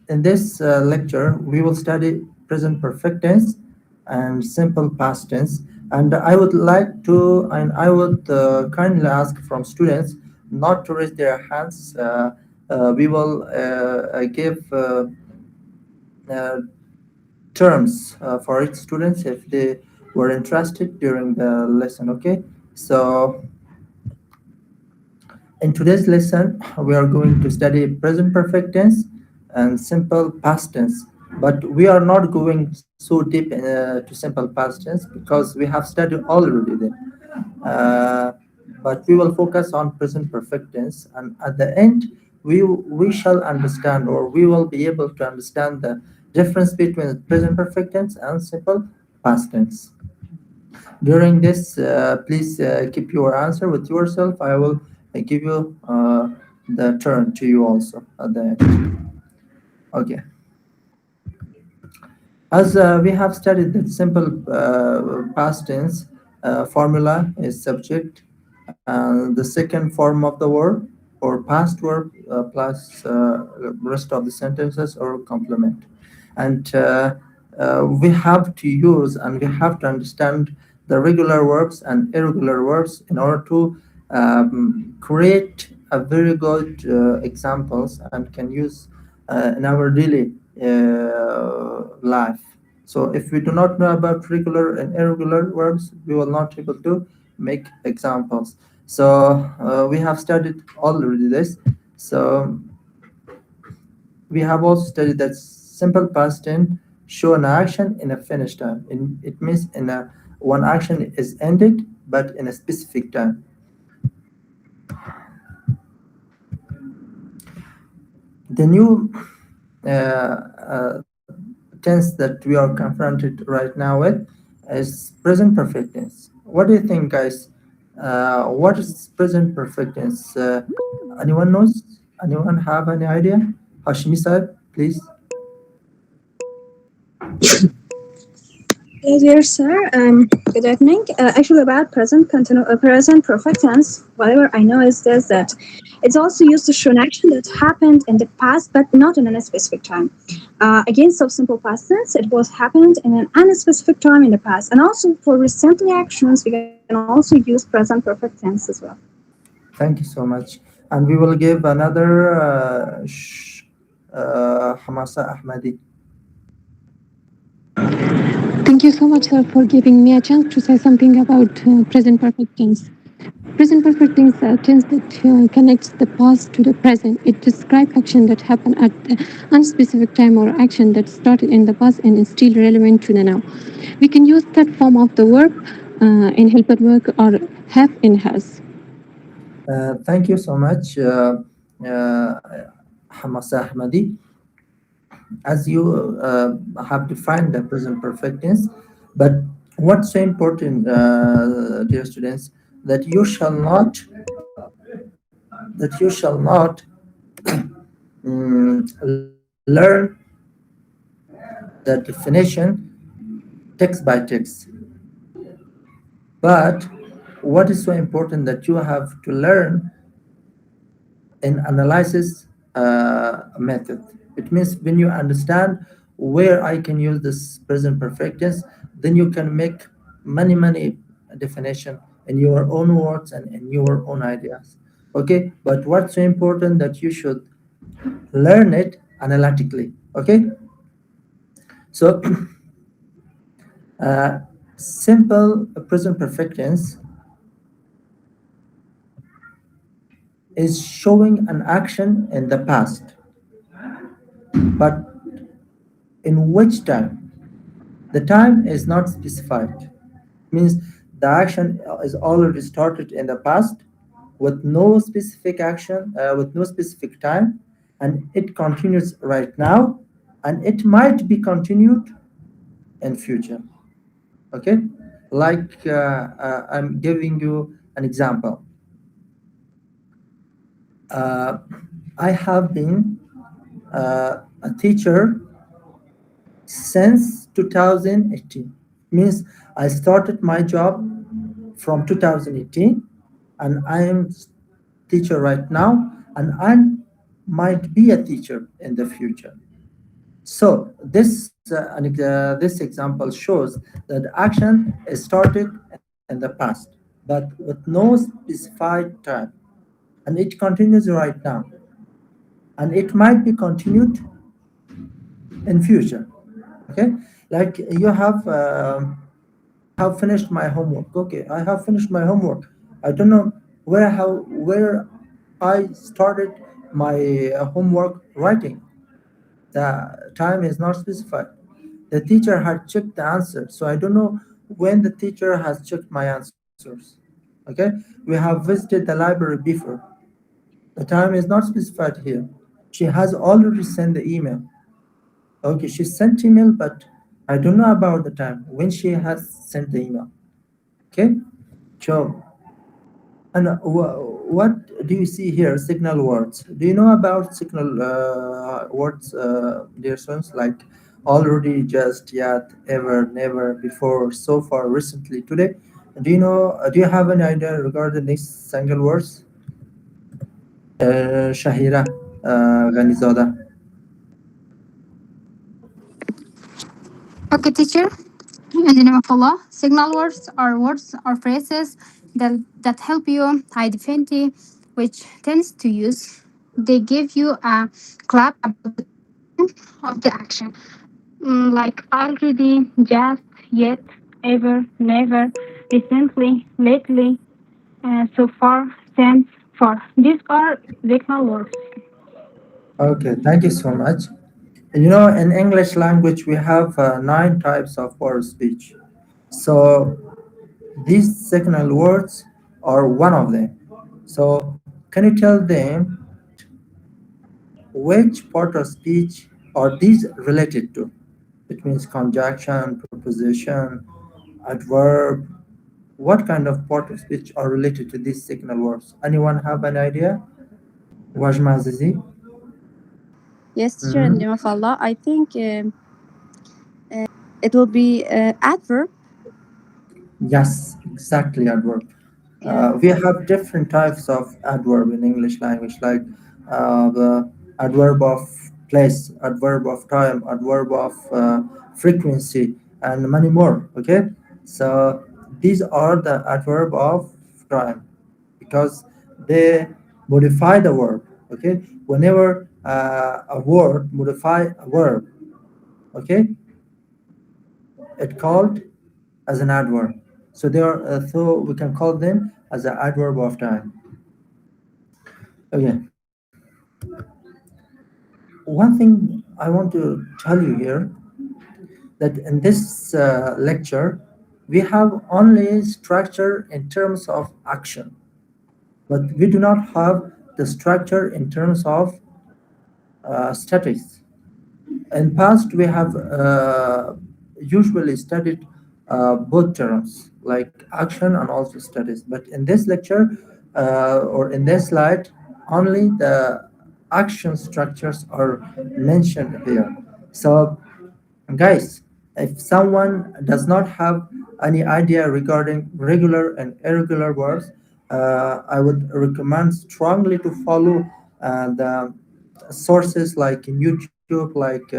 In this lecture, we will study present perfect tense and simple past tense. And I would kindly ask from students not to raise their hands. We will give uh, terms for each students if they were interested during the lesson. Okay, so in today's lesson, we are going to study present perfect tense and simple past tense. But we are not going so deep to simple past tense because we have studied already them. Uh, but we will focus on present perfect tense, and at the end, we shall understand, or we will be able to understand the difference between present perfect tense and simple past tense. During this, please keep your answer with yourself. I will give you the turn to you also at the end. Okay. As we have studied the simple past tense formula is subject, and the second form of the verb or past verb plus rest of the sentences or complement. And we have to use and we have to understand the regular verbs and irregular verbs in order to create a very good examples and can use in our daily life. So if we do not know about regular and irregular verbs, we will not able to make examples. So we have studied already this. So we have also studied that simple past tense show an action in a finished time. It means in a one action is ended, but in a specific time. The new tense that we are confronted right now with is present perfect tense. What do you think, guys? What is present perfect tense? Anyone knows? Anyone have any idea? Hashmi sir, please. Yes, dear sir. Good evening. Actually, about present perfect tense, whatever I know is this that it's also used to show an action that happened in the past, but not in a specific time. Again, so simple past tense, it was happened in an unspecific time in the past, and also for recently actions, we can also use present perfect tense as well. Thank you so much. And we will give another Hamasa Ahmadi. Thank you so much, sir, for giving me a chance to say something about present perfect tense. Present perfect tense tense that connects the past to the present. It describes action that happened at the unspecific time or action that started in the past and is still relevant to the now. We can use that form of the verb in helper work or have in has. Thank you so much, Hamasa Ahmadi. As you have defined the present perfect tense, but what's so important, dear students, that you shall not learn the definition text by text. But what is so important that you have to learn in analysis method. It means when you understand where I can use this present perfect tense, then you can make many definition in your own words and in your own ideas. Okay, but what's so important that you should learn it analytically. Okay, so uh, simple present perfect tense is showing an action in the past, but in which time? The time is not specified. Means the action is already started in the past with no specific action, with no specific time, and it continues right now, and it might be continued in future. Okay, like I'm giving you an example. Uh, I have been a teacher since 2018. Means I started my job from 2018, and I am teacher right now, and I might be a teacher in the future. So this example shows that action is started in the past, but with no specified time, and it continues right now, and it might be continued in future. Okay, like I have finished my homework. Okay, I have finished my homework. I don't know where I started my homework writing. The time is not specified. The teacher had checked the answer, so I don't know when the teacher has checked my answers. Okay, we have visited the library before. The time is not specified here. She has already sent the email. Okay, she sent email, but I don't know about the time when she has sent the email. Okay, so and what do you see here? Signal words. Do you know about signal words, dear students? Like already, just, yet, ever, never, before, so far, recently, today. Do you know? Do you have any idea regarding these signal words? Shahira Ghanizada. Okay, teacher. In the name of Allah, signal words or phrases that help you identify which tends to use. They give you a clap about the time of the action, like already, just, yet, ever, never, recently, lately, so far, since, for. These are signal words. Okay, thank you so much. You know, in English language, we have nine types of word speech. So these signal words are one of them. So can you tell them which part of speech are these related to? It means conjunction, preposition, adverb. What kind of part of speech are related to these signal words? Anyone have an idea? Wajma Azizi? Yes, teacher, in the Mhm. name of Allah, I think it will be adverb. Yes, exactly, adverb. Yeah. We have different types of adverb in English language, like the adverb of place, adverb of time, adverb of frequency, and many more. Okay, so these are the adverb of time because they modify the verb. Okay, whenever a word modify a verb, okay, it called as an adverb. So they are so we can call them as an adverb of time. Okay. One thing I want to tell you here that in this lecture we have only structure in terms of action, but we do not have the structure in terms of statics. In past, we have usually studied both terms, like action and also studies. But in this lecture or in this slide, only the action structures are mentioned here. So guys, if someone does not have any idea regarding regular and irregular verbs, I would recommend strongly to follow the sources like in YouTube, like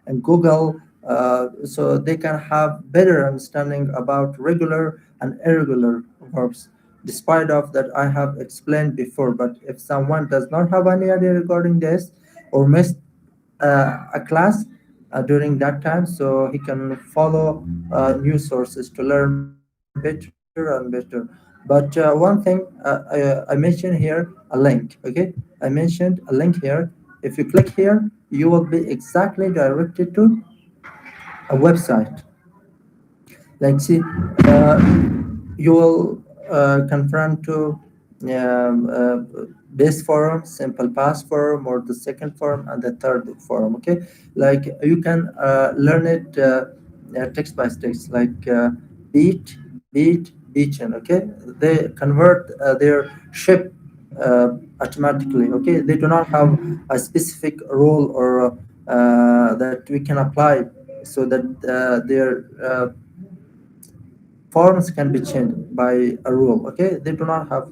in Google, so they can have better understanding about regular and irregular verbs. Despite of that, I have explained before. But if someone does not have any idea regarding this or missed a class during that time, so he can follow news sources to learn better and better. But one thing I mentioned here a link. Okay, I mentioned a link here. If you click here, you will be exactly directed to a website. Like see, you will confront to base forum, simple past forum, or the second forum and the third forum. Okay, like you can learn it text by text, like beaten. Okay, they convert their ship automatically. Okay, they do not have a specific role or that we can apply so that their forms can be changed by a rule. Okay, they do not have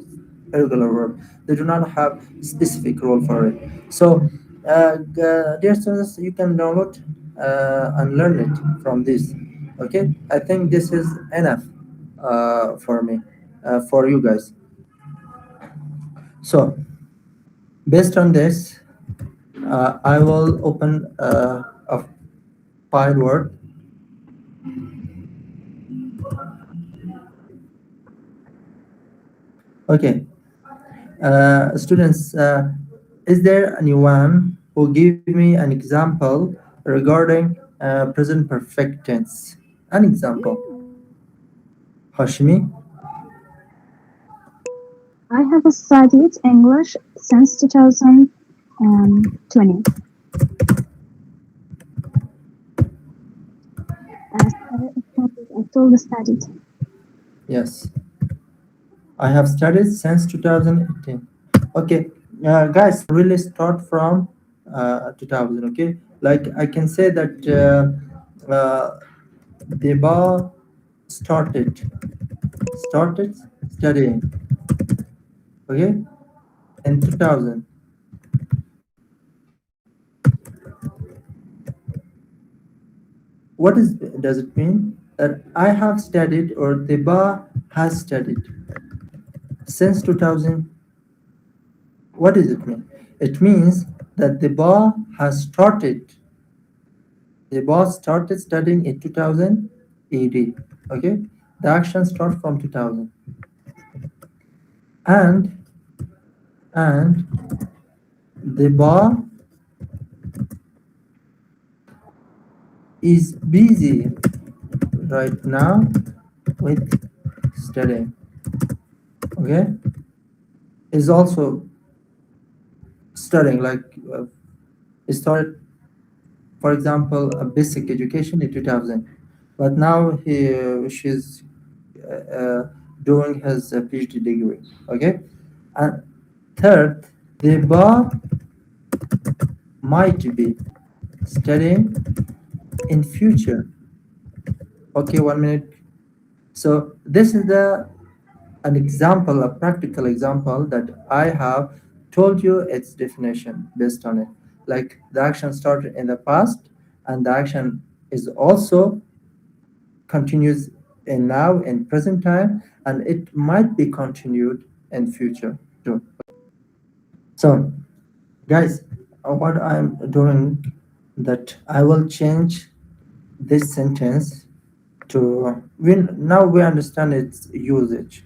irregular verb. They do not have specific rule for it. So Dear students, you can download and learn it from this. Okay, I think this is enough for me, for you guys. So based on this, I will open a file Word. Okay, students, is there anyone who give me an example regarding present perfect tense? An example, Hashimi. I have studied English since 2020. I told studied. Yes, I have studied since 2018. Okay, guys, really start from 2000. Okay, like I can say that the bar started studying. Okay, in 2000. What does it mean? That I have studied or the bar has studied since 2000. What does it mean? It means that the bar has started. The bar started studying in 2000 AD. Okay, the action starts from 2000, and and the bar is busy right now with studying. Okay, is also studying like started, for example, a basic education in 2000, but now she's uh, doing his PhD degree. Okay, and third, the bar might be studying in future. Okay, 1 minute. So this is the an example, a practical example that I have told you its definition based on it. Like the action started in the past, and the action is also continues in now in present time, and it might be continued in future too. So guys, what I'm doing that I will change this sentence to now we understand its usage.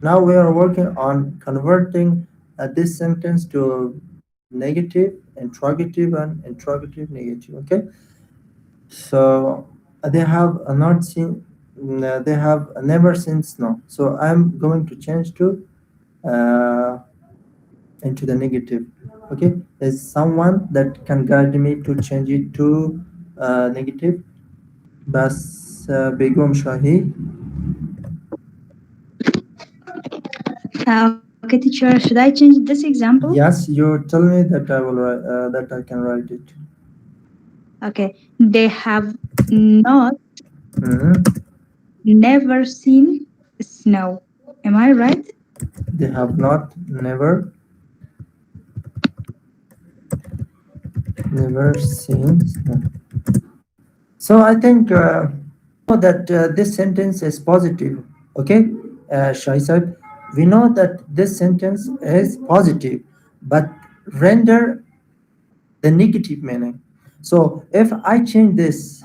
Now we are working on converting this sentence to negative, interrogative, and interrogative negative. Okay, so they have not seen, they have never seen snow. So I'm going to change to uh, into the negative. Okay, there's someone that can guide me to change it to negative. بس begum Shahi. Okay, teacher, should I change this example? Yes, you tell me that I will write that I can write it. Okay, they have not Mhm. never seen snow. Am I right? They have not never seen snow. So I think know that this sentence is positive. Okay, Shai said, we know that this sentence is positive, but render the negative meaning. So if I change this,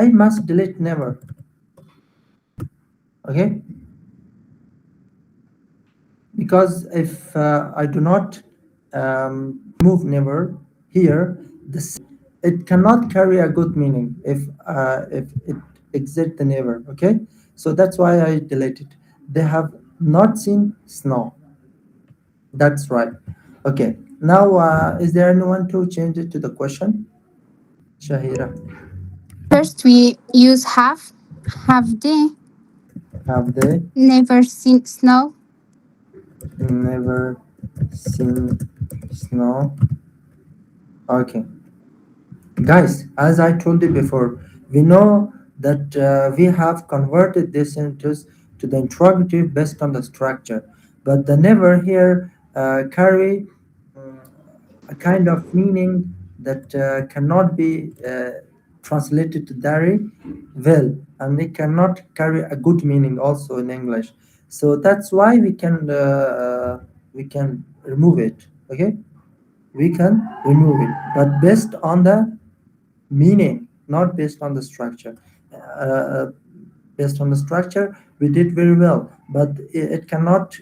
I must delete never. Okay, because if I do not move never here, it cannot carry a good meaning if it exits the never. Okay, so that's why I delete it. They have not seen snow. That's right. Okay. Now, is there anyone to change it to the question? Shahira, First, we use have. Have they have they never seen snow? never seen snow? Okay. Guys, as I told you before, we know that we have converted this to the interrogative based on the structure, but the never here carry a kind of meaning that cannot be translated very well, and it cannot carry a good meaning also in English. So that's why we can remove it. Okay, we can remove it, but based on the meaning, not based on the structure. Uh, Based on the structure, we did very well, but it cannot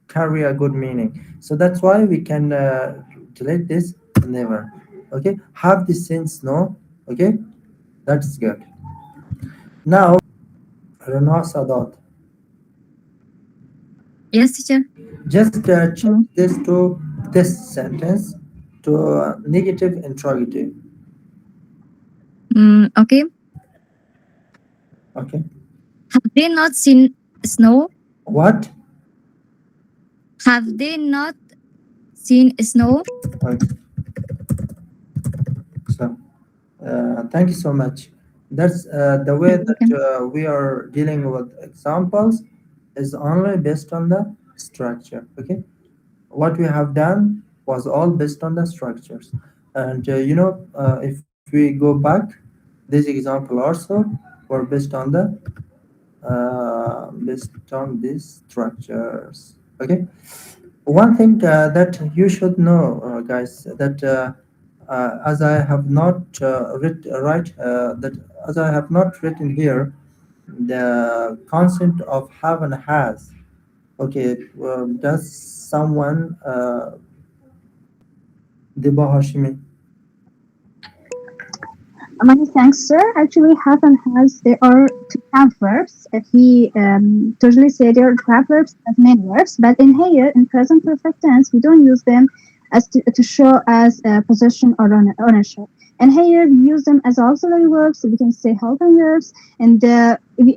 carry a good meaning. So that's why we can delete this never. Okay, have the sense no. Okay, that's good. Now, Renault Sadat, Yes, teacher. just check this to this sentence to negative interrogative. Okay. Okay, Have they not seen snow? what? Have they not seen snow? Okay. So, thank you so much. That's the way that Okay. we are dealing with examples is only based on the structure. Okay, what we have done was all based on the structures, and if we go back, this example also were based on these structures. Okay, one thing that you should know, guys, that as I have not as I have not written here the concept of have and has. Okay, does someone Deba Hashimi? Many thanks, sir. Actually, have and has, they are to have verbs. If he totally say they are to have verbs as main verbs, but in here, in present perfect tense, we don't use them as to show as a possession or ownership. And here, we use them as auxiliary verbs. So we can say helping verbs. And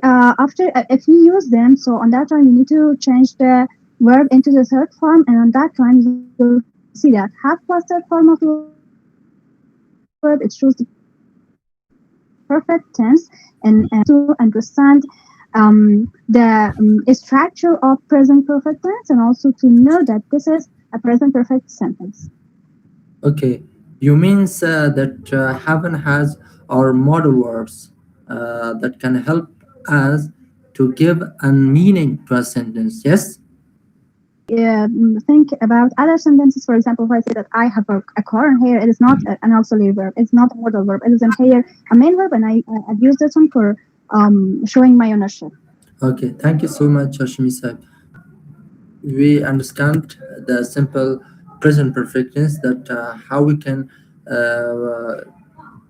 after, if we use them, so on that time, we need to change the verb into the third form. And on that time, you'll see that have plus third form of the verb, it shows the perfect tense and to understand the structure of present perfect tense and also to know that this is a present perfect sentence. Okay, you means that have and has are model verbs that can help us to give a meaning to a sentence. Yes. Think about other sentences. For example, if I say that I have a car, and here it is not an auxiliary verb. It's not a modal verb. It is in here a main verb, and I've used this one for showing my ownership. Okay, thank you so much, Hashimi Saib. We understand the simple present perfect tense that how we can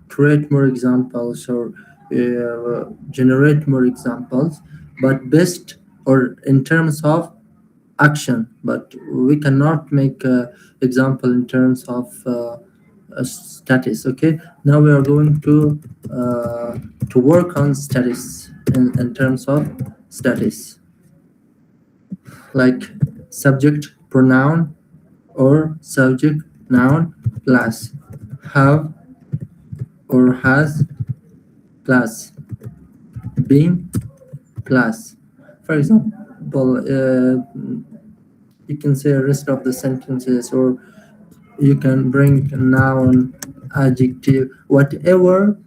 create more examples or generate more examples, but based or in terms of action, but we cannot make example in terms of status. Okay, now we are going to work on status in terms of status, like subject pronoun or subject noun plus have or has plus been plus. For example, you can say rest of the sentences, or you can bring noun, adjective, whatever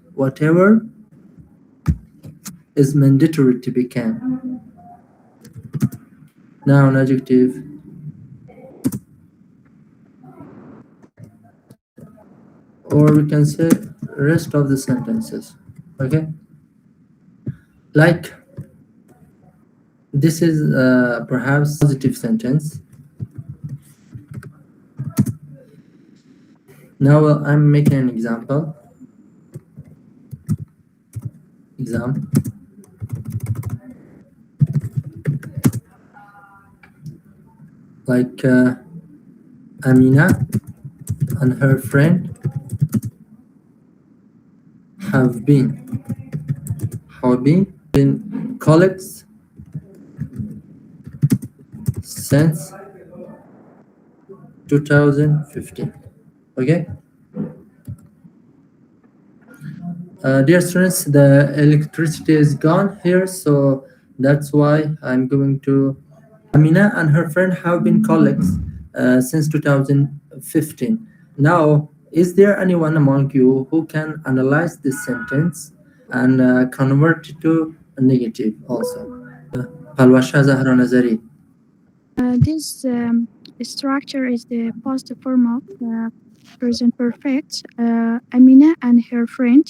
is mandatory to become noun, adjective, or we can say rest of the sentences. Okay, like this is perhaps positive sentence. Now I'm making an exam, like Amina and her friend have been colleagues since 2015. Okay, dear students, the electricity is gone here, so that's why I'm going to. Amina and her friend have been colleagues since 2015. Now, is there anyone among you who can analyze this sentence and convert it to a negative also? Palwasha Zahra Nazari. This structure is the past form of present perfect. Amina and her friend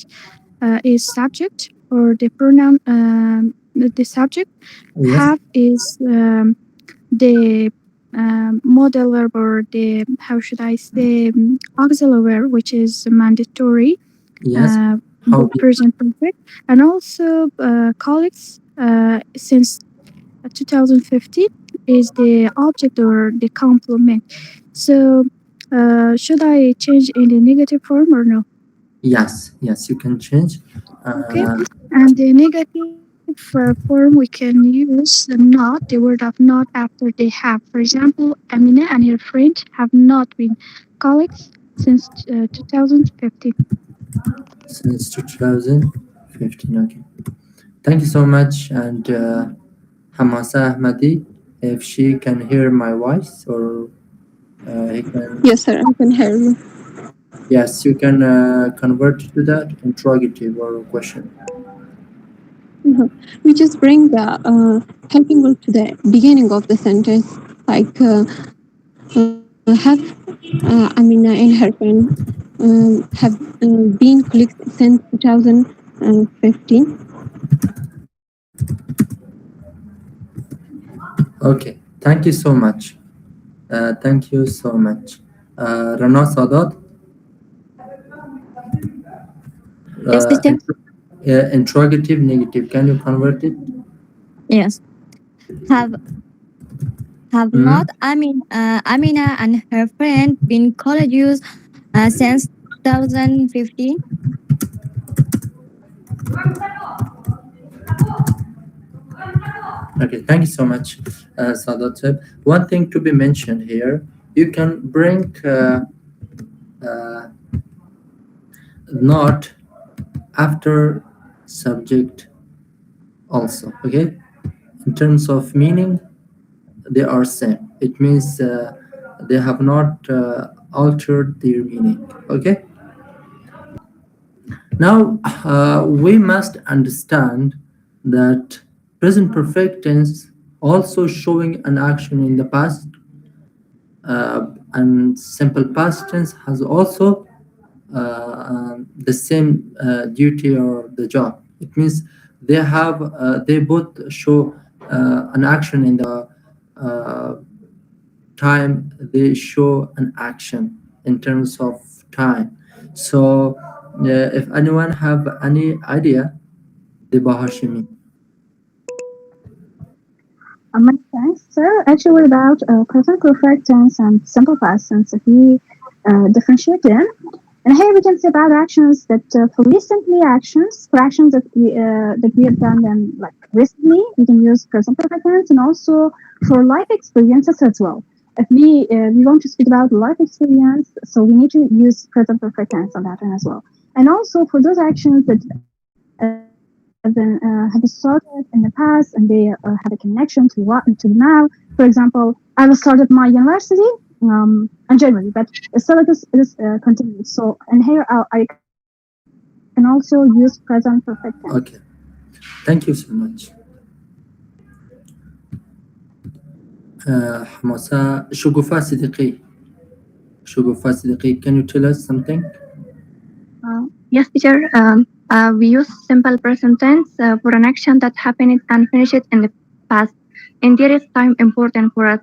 is subject, or the pronoun the subject. Yes, Have is the modal verb, or the, how should I say, auxiliary verb, which is mandatory, yes. the How? present perfect, and also colleagues since 2050 is the object or the complement. So, should I change in the negative form or no? Yes, yes, you can change. Okay. Uh, And the negative form we can use the not, the word of not after they have. For example, Amina and her friend have not been colleagues since 2050. since 2015. Okay. Thank you so much. And Hamasa Ahmadi, if she can hear my voice or he can, Yes, sir, I can hear you. yes, you can convert to that interrogative or question. Mhm. We just bring the helping verb to the beginning of the sentence, like have Amina and her friend have been colleagues since 2015. Okay, thank you so much. Thank you so much. Rana Sadat, Yes, uh, teacher. int- interrogative negative. Can you convert it? Yes. Have have Hmm? not Amina and her friend been colleagues since 2015? Okay, thank you so much, Sadat Sahib. One thing to be mentioned here, you can bring uh, not after subject also. Okay, in terms of meaning, they are same. It means they have not altered their meaning. Okay. Now we must understand that present perfect tense also showing an action in the past, and simple past tense has also the same duty or the job. It means they both show an action in the uh, time. They show an action in terms of time. So if anyone have any idea, the Bahashimi. Many thanks. So actually about present perfect tense and simple past tense, if we differentiate them, and here we can say about actions that for recently actions, for actions that we have done them like recently, we can use present perfect tense, and also for life experiences as well. If we want to speak about life experience, so we need to use present perfect tense on that one as well. And also for those actions that have started in the past and they have a connection to what to now. For example, I will start at my university in January, but still it is continuous. So and here I can also use present perfect tense. Okay, thank you so much. حماسة شغوفة صديقي. شغوفة صديقي, can you tell us something? Yes, teacher. We use simple present tense for an action that happened and finished in the past. And there is time important for us.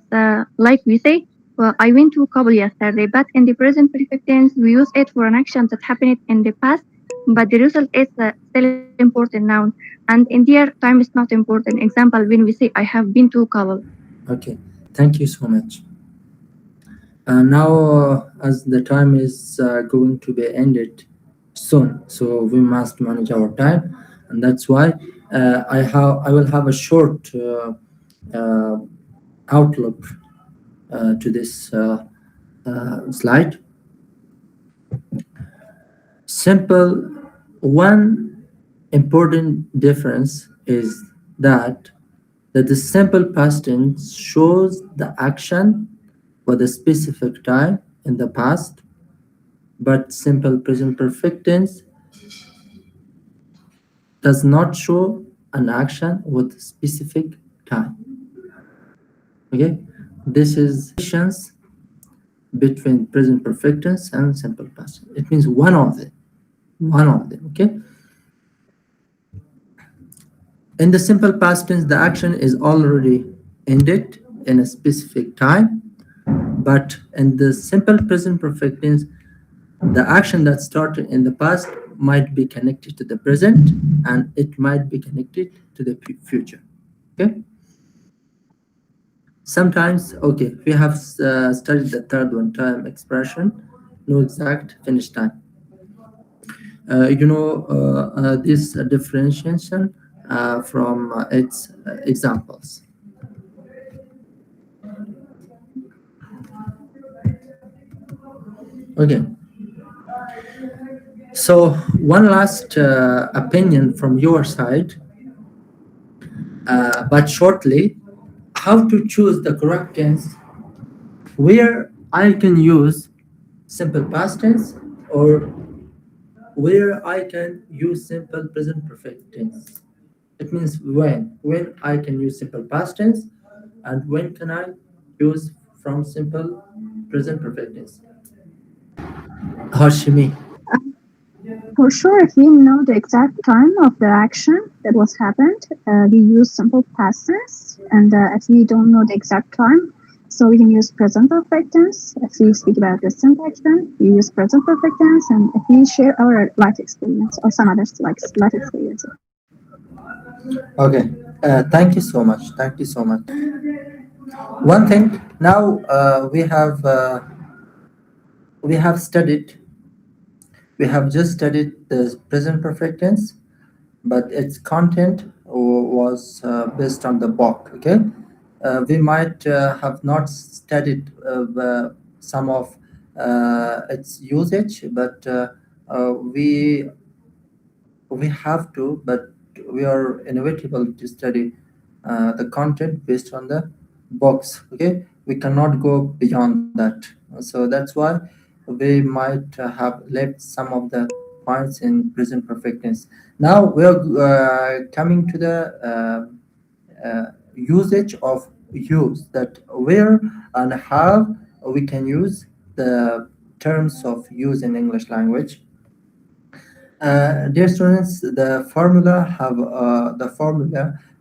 Like we say, well, I went to Kabul yesterday, but in the present perfect tense, we use it for an action that happened in the past, but the result is still important now. And in there, time is not important. Example, when we say, I have been to Kabul. Okay, thank you so much. Now, as the time is going to be ended soon, so we must manage our time, and that's why I will have a short uh, outlook to this slide. Simple. One important difference is that the simple past tense shows the action for the specific time in the past, But simple present perfect tense does not show an action with specific time. Okay, this is difference between present perfect tense and simple past. It means one of them. One of them. Okay. In the simple past tense, the action is already ended in a specific time. But in the simple present perfect tense, the action that started in the past might be connected to the present and it might be connected to the future. Okay. Sometimes, okay, we have studied the third one time expression, no exact finish time. This differentiation from its examples. Okay, so one last opinion from your side, but shortly, how to choose the correct tense where I can use simple past tense or where I can use simple present perfect tense. It means when I can use simple past tense and when can I use from simple present perfect tense. Hashimi. For sure, if we know the exact time of the action that was happened, we use simple past tense. And if we don't know the exact time, so we can use present perfect tense. If we speak about distant action, we use present perfect tense. And if we share our life experience or some others like life experience. Okay. Thank you so much. Thank you so much. One thing now we have studied we have just studied the present perfect tense, but its content was based on the book. Okay, we might have not studied some of its usage, but we have to, but we are inevitable to study the content based on the box. Okay, we cannot go beyond that. So that's why we might have left some of the points in present perfect tense. Now we are coming to the usage of use, that where and how we can use the terms of use in English language. Dear students, the formula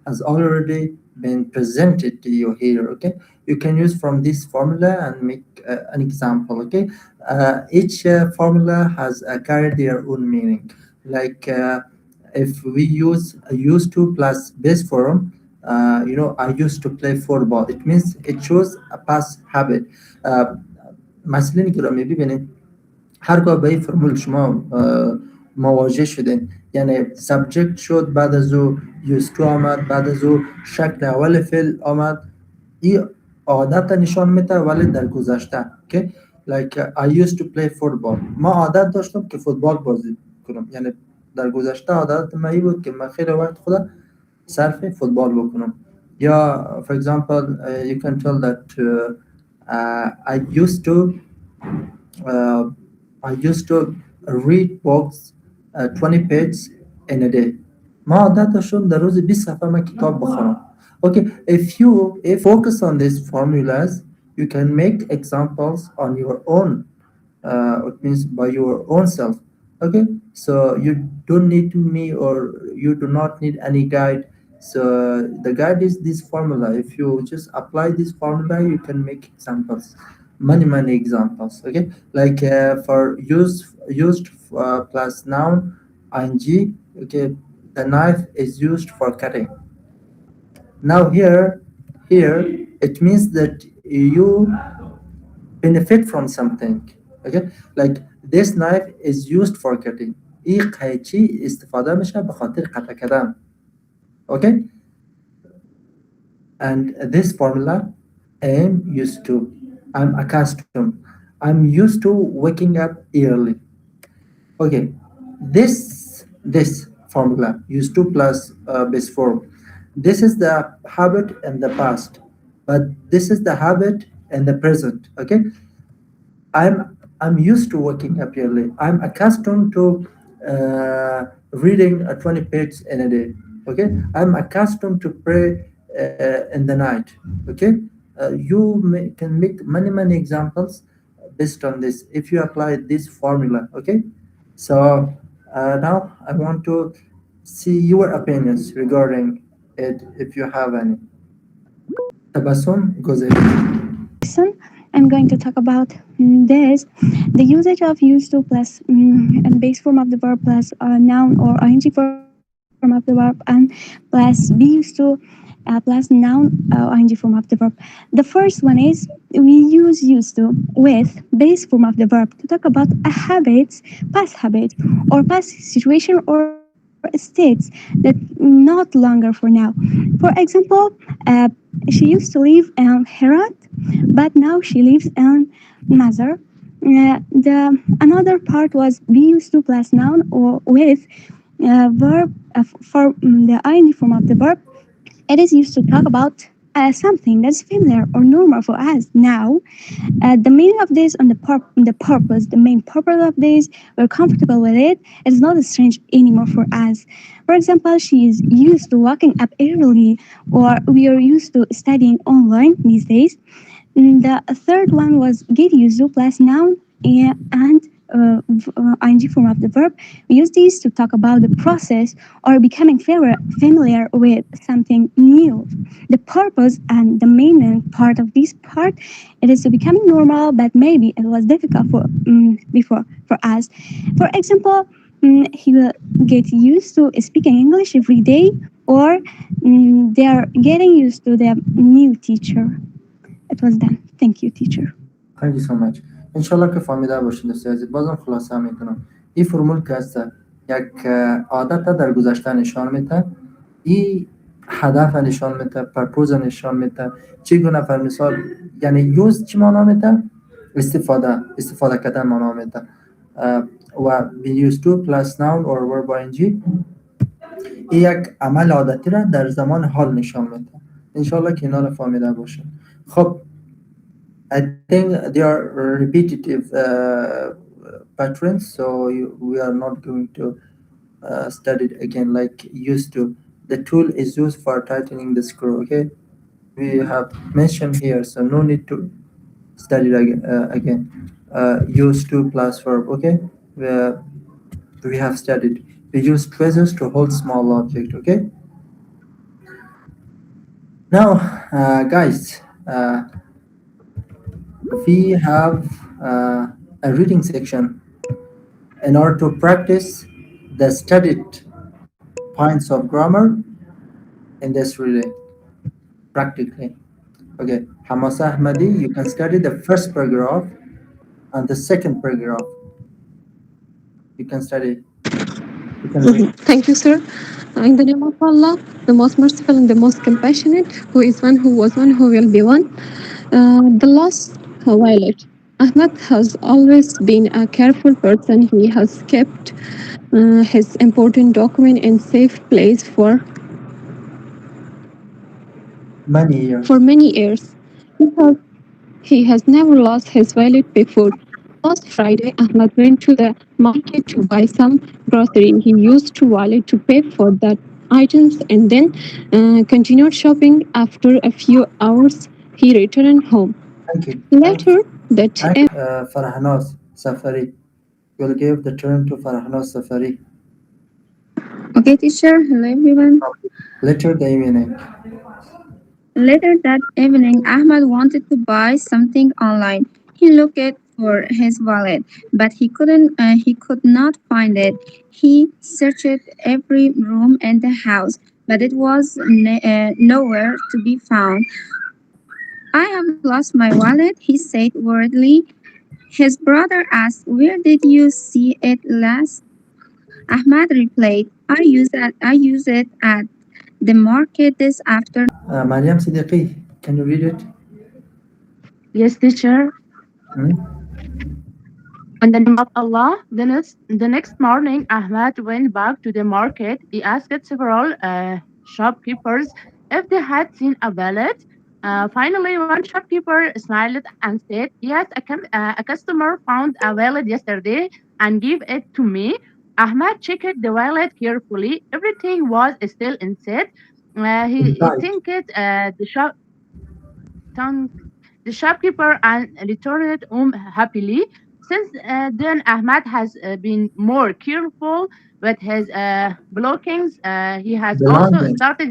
has already been presented to you here. Okay, you can use from this formula and make an example. Okay, each formula has carried their own meaning. Like if we use used to plus base form, I used to play football. It means it shows a past habit. مثلا گرامی ببینید هرگاه به این فرمول شما مواجه شدین، یعنی سابجکت شد، بعد از او یوز آمد، بعد از او شکل اول فعل آمد، این عادت نشان میده ولی در گذشته که like I used to play football، ما عادت داشتم که فوتبال بازی کنم، یعنی در گذشته عادت من این بود که من خیلی وقت خودم صرف فوتبال بکنم. یا for example you can tell that I used to uh, I used to read books 20 pages in a day. ما عادت داشتم در روز 20 صفحه من کتاب بخونم. Okay, if focus on these formulas, you can make examples on your own. It means by your own self. Okay, so you don't need me or you do not need any guide. So the guide is this formula. If you just apply this formula, you can make examples, many examples. Okay, like for used plus noun ing. Okay, the knife is used for cutting. Now here it means that you benefit from something. Okay, like this knife is used for cutting. این قیچی استفاده میشه به خاطر قطع کردن. Okay, and this formula am used to, I'm accustomed, I'm used to waking up early. Okay, this formula used to plus base form, this is the habit in the past, but this is the habit in the present. Okay, I'm I'm used to waking up early. I'm accustomed to reading 20 pages in a day. Okay, I'm accustomed to pray in the night. Okay, can make many examples based on this if you apply this formula. Okay, so now I want to see your opinions regarding it if you have any. Tabassum goes ahead. Listen, I'm going to talk about this. The usage of used to plus and base form of the verb plus noun or ing form of the verb and plus be used to plus noun ing form of the verb. The first one is we use used to with base form of the verb to talk about a habit, past habit, or past situation or states that not longer for now. For example, she used to live in Herat, but now she lives in Mazar. The another part was be used to plus noun or with verb for the ing form of the verb. It is used to talk about something that's familiar or normal for us now. The meaning of this and the purpose, the main purpose of this, we're comfortable with it. It's not strange anymore for us. For example, she is used to waking up early, or we are used to studying online these days. The third one was get used to plus noun and ing form of the verb. We use these to talk about the process or becoming familiar with something new. The purpose and the main part of this part, it is to becoming normal, but maybe it was difficult for before for us. For example, he will get used to speaking English every day, or they are getting used to the new teacher. It was done. Thank you, teacher. Thank you so much. انشالله که فهمیده باشین دوست عزیز. بازم خلاصه میکنم این فرمول که هست یک عادت در گذشته نشان میده، این هدف نشان میده، پرپوز نشان میده، چگونه فر مثال یعنی یوز چی معنا میده، استفاده کردن معنا میده. و be used to plus noun or verb ing این یک عمل عادتی را در زمان حال نشان میده. انشالله که اینا رو فهمیده باشین. خب I think they are repetitive patterns, so we are not going to study it again like used to. The tool is used for tightening the screw. Okay, we have mentioned here, so no need to study it again. Used to plus verb. Okay, we have studied. We use tweezers to hold small object. Okay, now guys. We have a reading section in order to practice the studied points of grammar in this reading practically. Okay, Hamasa Ahmadi, you can study the first paragraph and the second paragraph. You can study, you can read. Thank you, sir. In the name of Allah, the most merciful and the most compassionate, who is one, who was one, who will be one. The last violet. Ahmed has always been a careful person. He has kept his important document in safe place Many years. for many years. He has, he has never lost his wallet before. Last Friday, Ahmed went to the market to buy some grocery. He used to wallet to pay for that items and then continued shopping. After a few hours, he returned home. Thank you. Later that Farhanos Safari. We'll give the turn to Farhanos Safari. Okay, teacher. Hello, everyone. Later the evening. Later that evening, Ahmed wanted to buy something online. He looked for his wallet, but he couldn't. He could not find it. He searched every room in the house, but it was nowhere to be found. I have lost my wallet, he said worriedly. His brother asked, "Where did you see it last?" Ahmad replied, I use it at the market this afternoon. Mariam Siddiqui, can you read it? Yes, teacher. Hmm? In the name of Allah, the next morning, Ahmad went back to the market. He asked several shopkeepers if they had seen a wallet. Finally, one shopkeeper smiled and said, "Yes, a customer found a wallet yesterday and gave it to me." Ahmed checked the wallet carefully. Everything was still inside. He Inside. thanked thanked the shopkeeper and returned home happily. Since then, Ahmed has been more careful with his belongings. He has also Belonging. started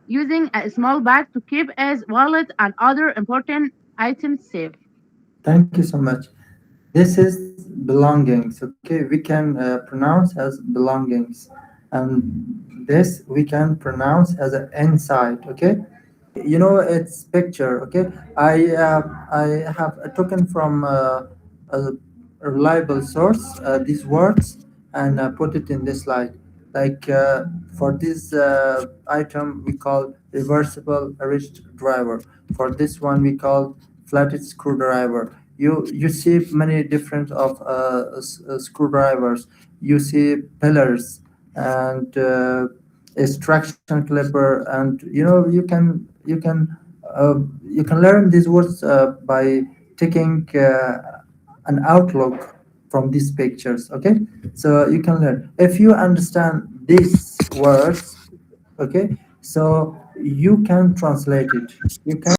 using a small bag to keep his wallet and other important items safe. Thank you so much. This is belongings. Okay, we can pronounce as belongings, and this we can pronounce as an inside. Okay, you know its picture. Okay, I have a token from a reliable source these words and put it in this slide. Like for this item we call reversible wrist driver. For this one we call flatted screwdriver. You see many different of screwdrivers. You see pillars and extraction clipper, and you can learn these words by taking an outlook from these pictures. Okay, so you can learn if you understand these words. Okay, so you can translate it. You can